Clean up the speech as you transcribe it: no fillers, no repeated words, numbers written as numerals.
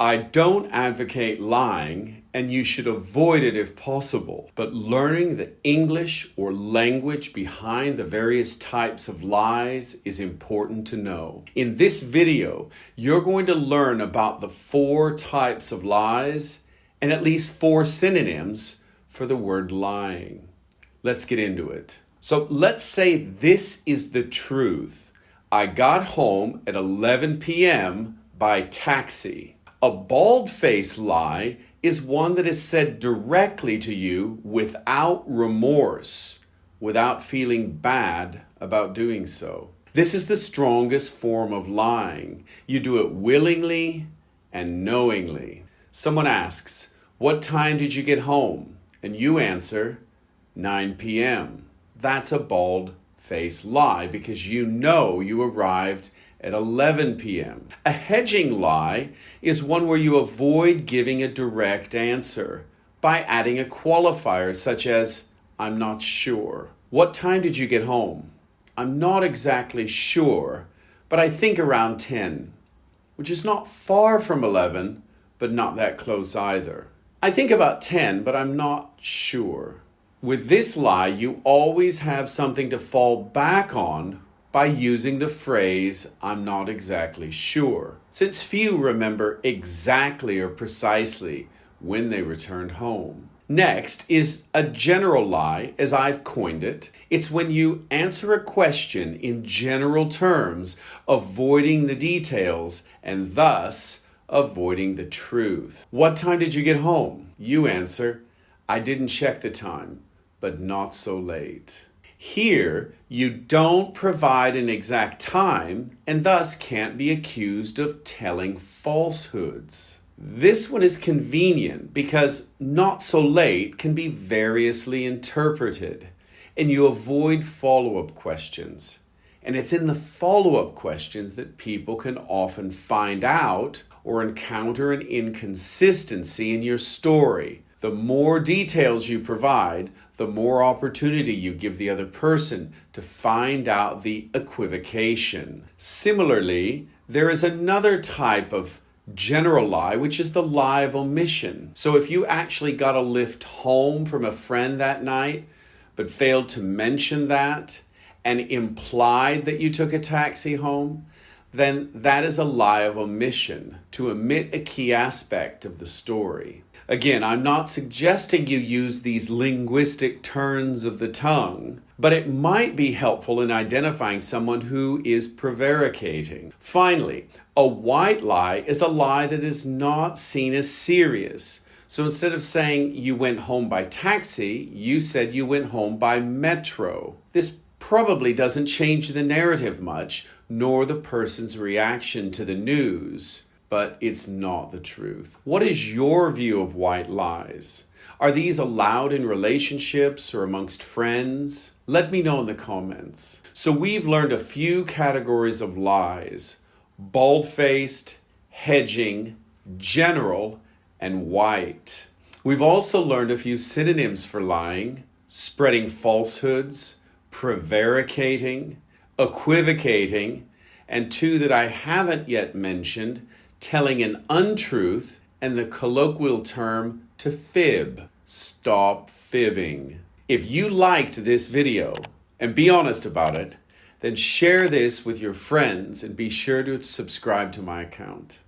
I don't advocate lying, and you should avoid it if possible. But learning the English or language behind the various types of lies is important to know. In this video, you're going to learn about the 4 types of lies and at least 4 synonyms for the word lying. Let's get into it. So let's say this is the truth. I got home at 11 p.m. by taxi. A bald-faced lie is one that is said directly to you without remorse, without feeling bad about doing so. This is the strongest form of lying. You do it willingly and knowingly. Someone asks, "What time did you get home?" And you answer, 9 p.m. That's a bald-faced lie because you know you arrived at 11 p.m. A hedging lie is one where you avoid giving a direct answer by adding a qualifier such as, "I'm not sure." What time did you get home? I'm not exactly sure, but I think around 10, which is not far from 11, but not that close either. I think about 10, but I'm not sure. With this lie, you always have something to fall back on by using the phrase, "I'm not exactly sure," since few remember exactly or precisely when they returned home. Next is a general lie, as I've coined it. It's when you answer a question in general terms, avoiding the details and thus avoiding the truth. What time did you get home? You answer, "I didn't check the time, but not so late." Here, you don't provide an exact time and thus can't be accused of telling falsehoods. This one is convenient because "not so late" can be variously interpreted, and you avoid follow-up questions. And it's in the follow-up questions that people can often find out or encounter an inconsistency in your story. The more details you provide, the more opportunity you give the other person to find out the equivocation. Similarly, there is another type of general lie, which is the lie of omission. So if you actually got a lift home from a friend that night, but failed to mention that and implied that you took a taxi home, then that is a lie of omission, to omit a key aspect of the story. Again, I'm not suggesting you use these linguistic turns of the tongue, but it might be helpful in identifying someone who is prevaricating. Finally, a white lie is a lie that is not seen as serious. So instead of saying you went home by taxi, you said you went home by metro. This probably doesn't change the narrative much, nor the person's reaction to the news. But it's not the truth. What is your view of white lies? Are these allowed in relationships or amongst friends? Let me know in the comments. So we've learned a few categories of lies: bald-faced, hedging, general, and white. We've also learned a few synonyms for lying: spreading falsehoods, prevaricating, equivocating, and 2 that I haven't yet mentioned: telling an untruth, and the colloquial term to fib. Stop fibbing. If you liked this video, and be honest about it, then share this with your friends and be sure to subscribe to my account.